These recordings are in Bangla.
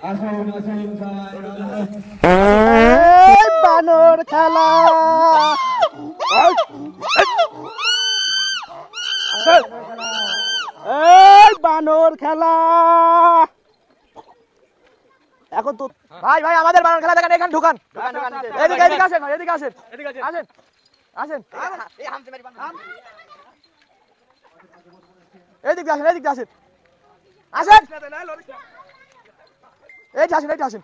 আসুন আসুন সবাই বানর খেলা বানর খেলা এখন তো ভাই ভাই আমাদের বানর খেলা দেখেন এখানে ঢুকান এদিকে এদিকে আসেন ভাই এদিকে আসেন আসেন আসেন এদিকে আসেন এদিকে আসেন আসেন এই আসেন এই আসেন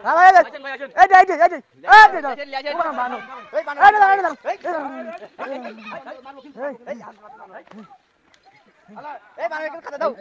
হ্যাঁ ভাই এই এই এই এই এই বানর এই বানর এই বানর খাতা দাও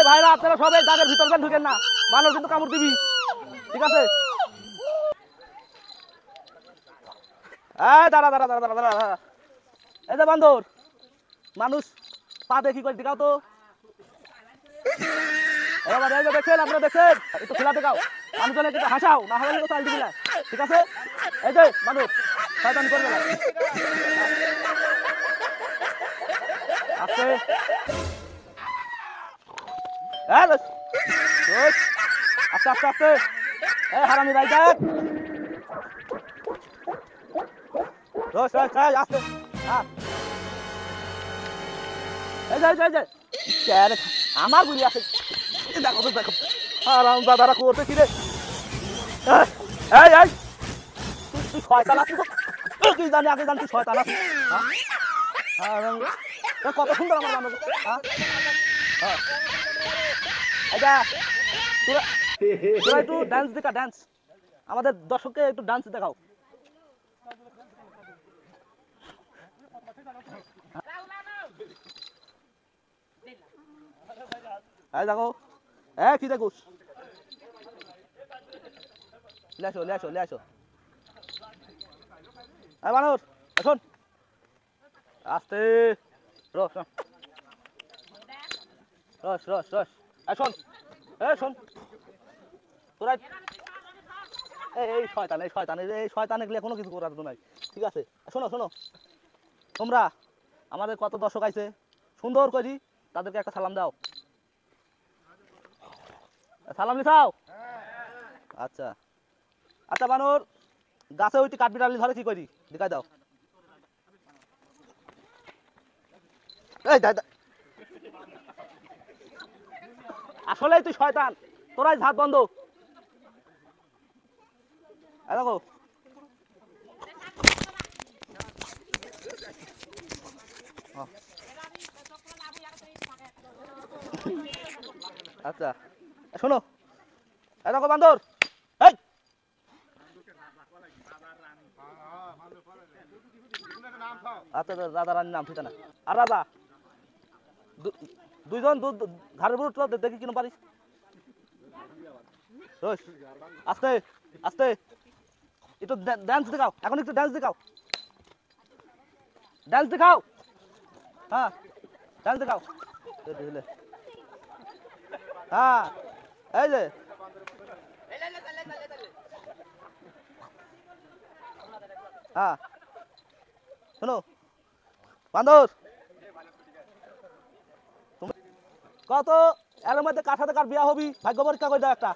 ভাইরা আপনারা সবাই দাগের ভিতর ঢুকেন না, বানর কিন্তু কামড় দিবি, ঠিক আছে? দাঁড়া দাঁড়া দাঁড়া দাঁড়া দাঁড়া, এই যে বান্দর মানুষ পা দেখি করে দিকাও তো, এবার এই যে দেখছেন আপনারা দেখছেন, একটু খেলা দেখাও, মানুষজনে কিন্তু হাসাও, না হলে তো চাল দিবি না, ঠিক আছে? এই যে মানুষ শয়তান করবে না, আস্তে আস্তে আস্তে আস্তে, হারামি ভাই দেখ রোজ রোজ আস্তে, আমার বুঝি আছে, দেখো তো দেখো আরাম দাদারা করতে কি রে, এই এই তুই শয়তান আছিস, তুই জানি আগে জানি তুই শয়তান আছিস, কত সুন্দর আমার বান্ধব, তোরা একটু ডান্স দেখা, ডান্স আমাদের দর্শককে একটু ডান্স দেখাও, দেখো কি দেখুস, লেসো লেসো লেসো, বানর শোন আস্তে, রস রস রস রস, শোন শোন তোরা এই শয়তান এই শয়তান এই শয়তান এগুলো কোনো কিছু করার নাই, ঠিক আছে? শোনো শোনো, তোমরা আমাদের কত দর্শক আছে, সুন্দর করি তাদেরকে একটা সালাম দাও, সালাম দিছাও? আচ্ছা আচ্ছা বানর গাছে ওইটি কাঠবি ডালি ধরে কি করি দেখাই দাও, এই আসলেই তুই শয়তান, তোরাই হাত বন্ধ, দেখো আচ্ছা শোনো, দেখো বান্দর, এই আচ্ছা রাজা রানীর নাম ঠিকানা, আর রাজা দুইজন ঘাড়ের উপর দেখি কিনো পারিস, আস্তে আস্তে একটু ডান্স দেখাও, এখন একটু ডান্স দেখাও, ডান্স দেখাও, হ্যাঁ ডান্স দেখাও, হ্যাঁ এই যে হ্যাঁ শোনো বান্দর, কত এর মধ্যে কার সাথে কার বিয়া হবি ভাগ্য পরীক্ষা করে দাও একটা।